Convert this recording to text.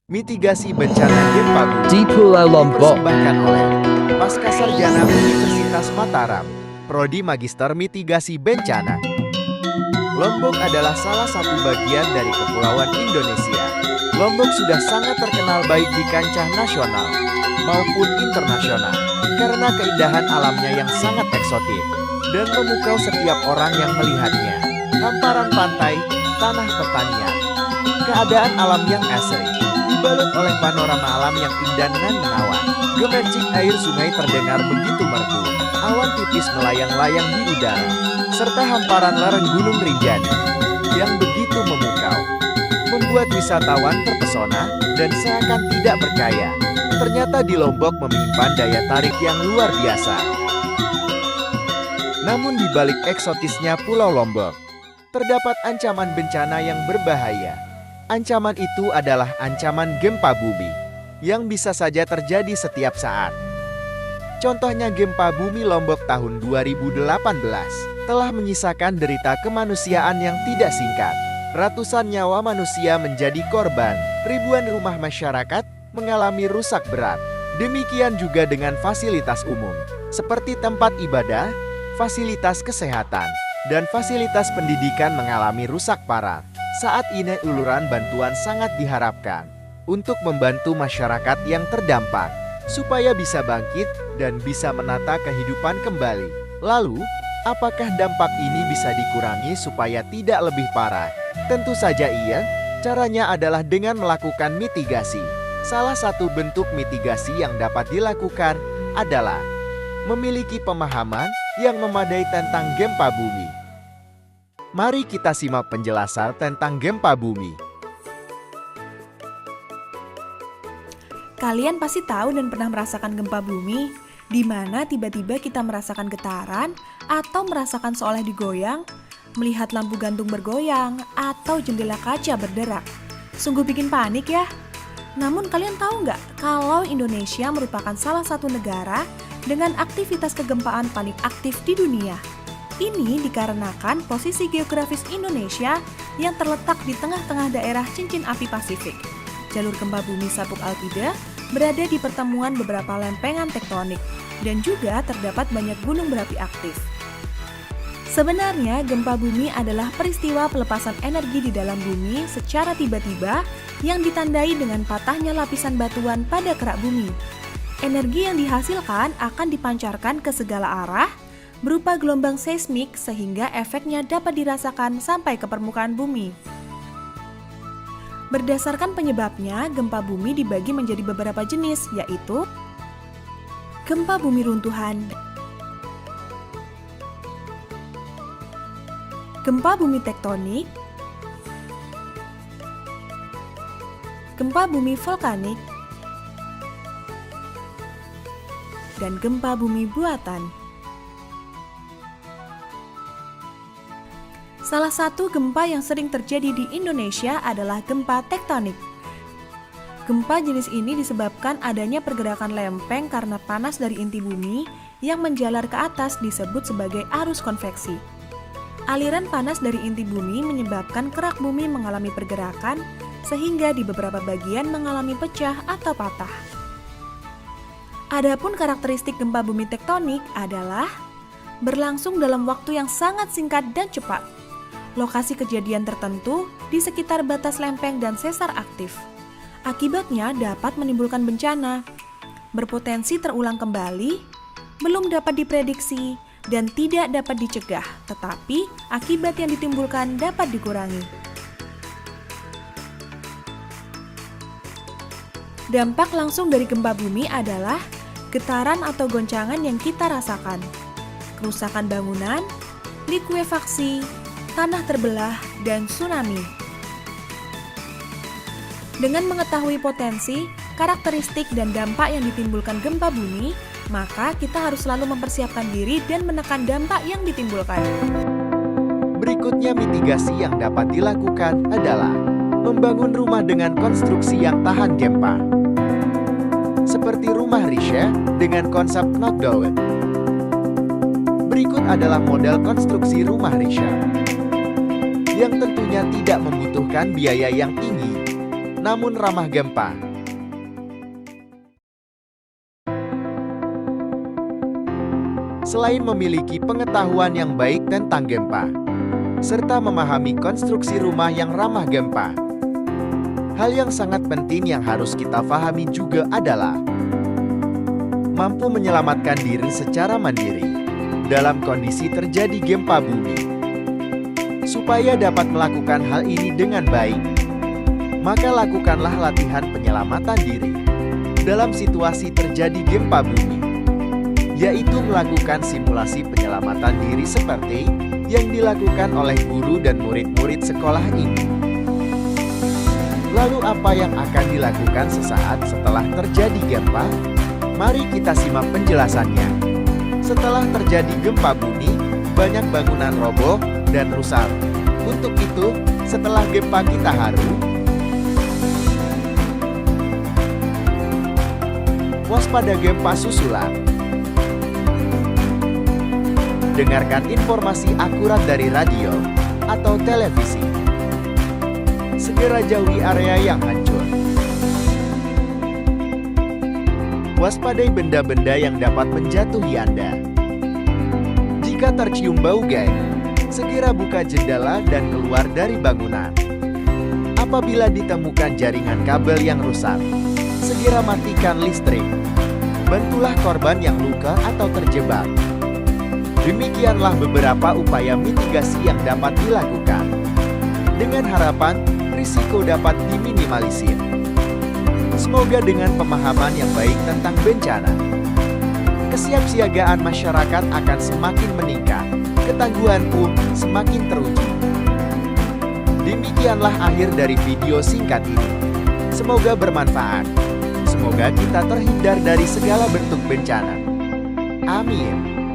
Mitigasi bencana gempa bumi di Pulau Lombok. dipersembahkan oleh Pascasarjana Universitas Mataram, Prodi Magister Mitigasi Bencana. Lombok adalah salah satu bagian dari Kepulauan Indonesia. Lombok sudah sangat terkenal baik di kancah nasional maupun internasional karena keindahan alamnya yang sangat eksotik dan memukau setiap orang yang melihatnya. Hamparan pantai, tanah pertanian, keadaan alam yang asri, dibalut oleh panorama alam yang indah dan menawan. Gemercik air sungai terdengar begitu merdu, awan tipis melayang-layang di udara, serta hamparan lereng Gunung Rinjani yang begitu memukau, membuat wisatawan terpesona dan seakan tidak percaya. Ternyata di Lombok menyimpan daya tarik yang luar biasa. Namun di balik eksotisnya Pulau Lombok, terdapat ancaman bencana yang berbahaya. Ancaman itu adalah ancaman gempa bumi, yang bisa saja terjadi setiap saat. Contohnya gempa bumi Lombok tahun 2018, telah menyisakan derita kemanusiaan yang tidak singkat. Ratusan nyawa manusia menjadi korban, ribuan rumah masyarakat mengalami rusak berat. Demikian juga dengan fasilitas umum, seperti tempat ibadah, fasilitas kesehatan, dan fasilitas pendidikan mengalami rusak parah. Saat ini uluran bantuan sangat diharapkan untuk membantu masyarakat yang terdampak supaya bisa bangkit dan bisa menata kehidupan kembali. Lalu, apakah dampak ini bisa dikurangi supaya tidak lebih parah? Tentu saja iya. Caranya adalah dengan melakukan mitigasi. Salah satu bentuk mitigasi yang dapat dilakukan adalah memiliki pemahaman yang memadai tentang gempa bumi. Mari kita simak penjelasan tentang gempa bumi. Kalian pasti tahu dan pernah merasakan gempa bumi, di mana tiba-tiba kita merasakan getaran atau merasakan seolah digoyang, melihat lampu gantung bergoyang, atau jendela kaca berderak. Sungguh bikin panik ya. Namun kalian tahu nggak kalau Indonesia merupakan salah satu negara dengan aktivitas kegempaan paling aktif di dunia? Ini dikarenakan posisi geografis Indonesia yang terletak di tengah-tengah daerah cincin api Pasifik. Jalur gempa bumi Sabuk Alkida berada di pertemuan beberapa lempengan tektonik dan juga terdapat banyak gunung berapi aktif. Sebenarnya gempa bumi adalah peristiwa pelepasan energi di dalam bumi secara tiba-tiba yang ditandai dengan patahnya lapisan batuan pada kerak bumi. Energi yang dihasilkan akan dipancarkan ke segala arah berupa gelombang seismik sehingga efeknya dapat dirasakan sampai ke permukaan bumi. Berdasarkan penyebabnya, gempa bumi dibagi menjadi beberapa jenis, yaitu gempa bumi runtuhan, gempa bumi tektonik, gempa bumi vulkanik, dan gempa bumi buatan. Salah satu gempa yang sering terjadi di Indonesia adalah gempa tektonik. Gempa jenis ini disebabkan adanya pergerakan lempeng karena panas dari inti bumi yang menjalar ke atas disebut sebagai arus konveksi. Aliran panas dari inti bumi menyebabkan kerak bumi mengalami pergerakan sehingga di beberapa bagian mengalami pecah atau patah. Adapun karakteristik gempa bumi tektonik adalah berlangsung dalam waktu yang sangat singkat dan cepat. Lokasi kejadian tertentu di sekitar batas lempeng dan sesar aktif. Akibatnya dapat menimbulkan bencana, berpotensi terulang kembali, belum dapat diprediksi, dan tidak dapat dicegah, tetapi akibat yang ditimbulkan dapat dikurangi. Dampak langsung dari gempa bumi adalah getaran atau goncangan yang kita rasakan, kerusakan bangunan, likuifaksi, tanah terbelah, dan tsunami. Dengan mengetahui potensi, karakteristik, dan dampak yang ditimbulkan gempa bumi, maka kita harus selalu mempersiapkan diri dan menekan dampak yang ditimbulkan. Berikutnya mitigasi yang dapat dilakukan adalah membangun rumah dengan konstruksi yang tahan gempa. Seperti rumah Risha dengan konsep knockdown. Berikut adalah model konstruksi rumah Risha, yang tentunya tidak membutuhkan biaya yang tinggi. namun ramah gempa. Selain memiliki pengetahuan yang baik tentang gempa, serta memahami konstruksi rumah yang ramah gempa, hal yang sangat penting yang harus kita pahami juga adalah mampu menyelamatkan diri secara mandiri dalam kondisi terjadi gempa bumi. Supaya dapat melakukan hal ini dengan baik, maka lakukanlah latihan penyelamatan diri dalam situasi terjadi gempa bumi, yaitu melakukan simulasi penyelamatan diri seperti yang dilakukan oleh guru dan murid-murid sekolah ini. Lalu apa yang akan dilakukan sesaat setelah terjadi gempa? Mari kita simak penjelasannya. Setelah terjadi gempa bumi, banyak bangunan roboh dan rusak. Untuk itu, setelah gempa kita harus waspada gempa susulan. Dengarkan informasi akurat dari radio atau televisi. Segera jauhi area yang hancur. Waspadai benda-benda yang dapat menjatuhi Anda. Jika tercium bau gas, segera buka jendela dan keluar dari bangunan. Apabila ditemukan jaringan kabel yang rusak, segera matikan listrik. Bantulah korban yang luka atau terjebak. Demikianlah beberapa upaya mitigasi yang dapat dilakukan. Dengan harapan, risiko dapat diminimalisir. Semoga dengan pemahaman yang baik tentang bencana, kesiapsiagaan masyarakat akan semakin meningkat, ketangguhan pun semakin teruji. Demikianlah akhir dari video singkat ini. Semoga bermanfaat. Semoga kita terhindar dari segala bentuk bencana. Amin.